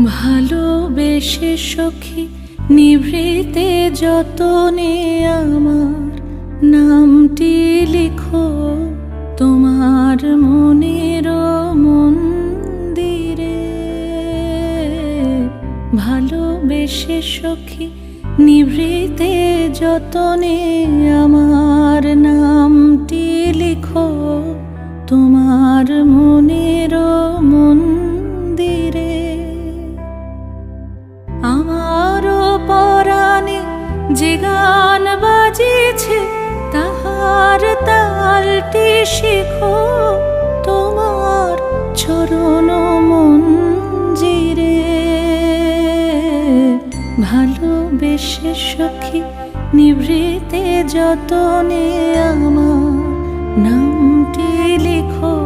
ভালোবেসে সখী নিভৃতে যতনে আমার নামটি লিখো তোমার মনের মন্দিরে। ভালোবেসে সখী নিভৃতে যতনে আমার নামটি লিখো তোমার মনের মন্দিরে। আমারও পরাণে যে গান বাজিছে তাহার তালটি শিখো তোমার চরণ মঞ্জিরে। ভালোবেসে সখী নিভৃতে যতনে আমার নামটি লিখো